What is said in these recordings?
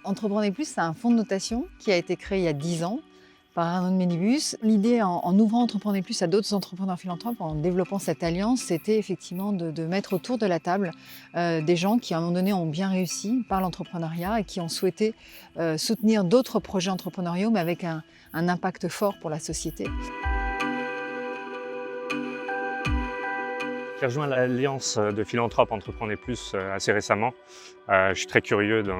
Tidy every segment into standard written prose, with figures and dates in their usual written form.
Entreprendre plus, c'est un fonds de notation qui a été créé il y a 10 ans par Arnaud de Ménibus. L'idée en ouvrant Entreprendre plus à d'autres entrepreneurs philanthropes, en développant cette alliance, c'était effectivement de mettre autour de la table des gens qui à un moment donné ont bien réussi par l'entrepreneuriat et qui ont souhaité soutenir d'autres projets entrepreneuriaux mais avec un impact fort pour la société. J'ai rejoint l'Alliance de philanthropes Entreprendre plus assez récemment. Je suis très curieux de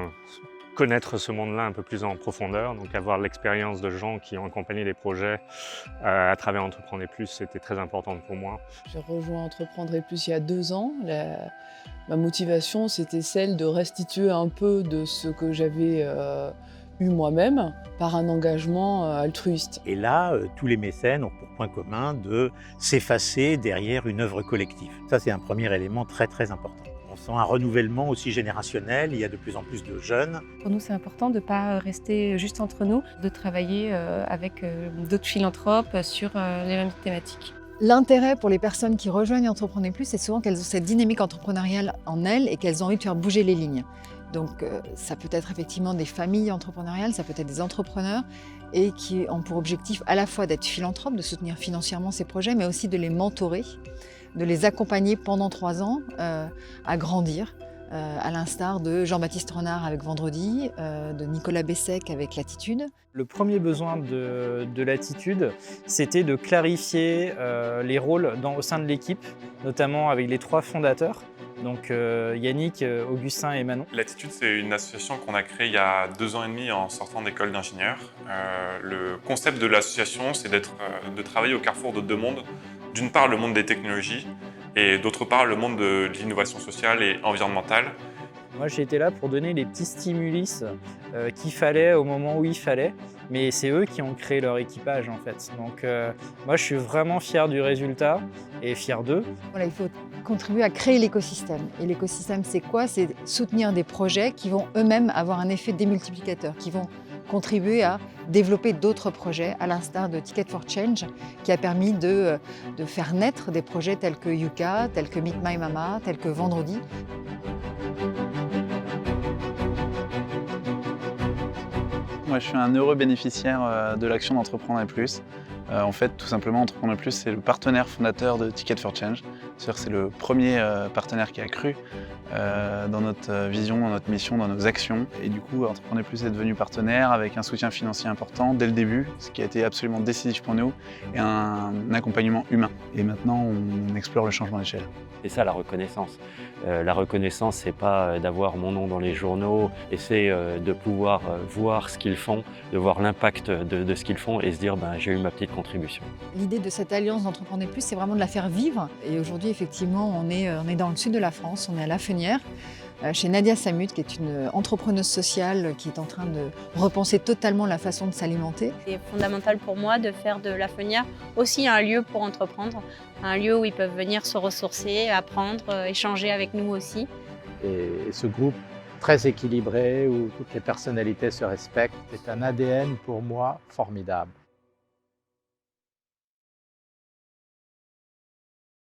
connaître ce monde-là un peu plus en profondeur, donc avoir l'expérience de gens qui ont accompagné des projets à travers Entreprendre plus, c'était très important pour moi. J'ai rejoint Entreprendre plus il y a 2 ans. Ma motivation, c'était celle de restituer un peu de ce que j'avais eu moi-même par un engagement altruiste. Et là, tous les mécènes ont pour point commun de s'effacer derrière une œuvre collective. Ça, c'est un premier élément très très important. On sent un renouvellement aussi générationnel, il y a de plus en plus de jeunes. Pour nous, c'est important de ne pas rester juste entre nous, de travailler avec d'autres philanthropes sur les mêmes thématiques. L'intérêt pour les personnes qui rejoignent Entreprendre plus, c'est souvent qu'elles ont cette dynamique entrepreneuriale en elles et qu'elles ont envie de faire bouger les lignes. Donc ça peut être effectivement des familles entrepreneuriales, ça peut être des entrepreneurs et qui ont pour objectif à la fois d'être philanthropes, de soutenir financièrement ces projets, mais aussi de les mentorer, de les accompagner pendant 3 ans à grandir, à l'instar de Jean-Baptiste Renard avec Vendredi, de Nicolas Bessec avec Latitude. Le premier besoin de Latitude, c'était de clarifier les rôles au sein de l'équipe, notamment avec les 3 fondateurs. Donc Yannick, Augustin et Manon. Latitude, c'est une association qu'on a créée il y a 2 ans et demi en sortant d'école d'ingénieur. Le concept de l'association, c'est de travailler au carrefour de 2 mondes. D'une part, le monde des technologies et d'autre part, le monde de l'innovation sociale et environnementale. Moi, j'ai été là pour donner les petits stimulus qu'il fallait au moment où il fallait, mais c'est eux qui ont créé leur équipage en fait. Donc moi, je suis vraiment fier du résultat et fier d'eux. Voilà, il faut contribuer à créer l'écosystème. Et l'écosystème, c'est quoi? C'est soutenir des projets qui vont eux-mêmes avoir un effet démultiplicateur, qui vont contribuer à développer d'autres projets, à l'instar de Ticket for Change, qui a permis de faire naître des projets tels que Yuka, tels que Meet My Mama, tels que Vendredi. Moi, je suis un heureux bénéficiaire de l'action d'Entreprendre plus. En fait, tout simplement, Entreprendre plus, c'est le partenaire fondateur de Ticket for Change. C'est le premier partenaire qui a cru dans notre vision, dans notre mission, dans nos actions. Et du coup, Entreprendre plus est devenu partenaire avec un soutien financier important dès le début, ce qui a été absolument décisif pour nous, et un accompagnement humain. Et maintenant, on explore le changement d'échelle. C'est ça la reconnaissance. La reconnaissance, c'est pas d'avoir mon nom dans les journaux, et c'est de pouvoir voir ce qu'ils font, de voir l'impact de ce qu'ils font et se dire j'ai eu ma petite contribution. L'idée de cette alliance d'Entreprendre plus, c'est vraiment de la faire vivre. Et aujourd'hui, effectivement, on est dans le sud de la France, on est à La Fenière, chez Nadia Samut, qui est une entrepreneuse sociale qui est en train de repenser totalement la façon de s'alimenter. C'est fondamental pour moi de faire de La Fenière aussi un lieu pour entreprendre, un lieu où ils peuvent venir se ressourcer, apprendre, échanger avec nous aussi. Et ce groupe très équilibré, où toutes les personnalités se respectent, est un ADN pour moi formidable.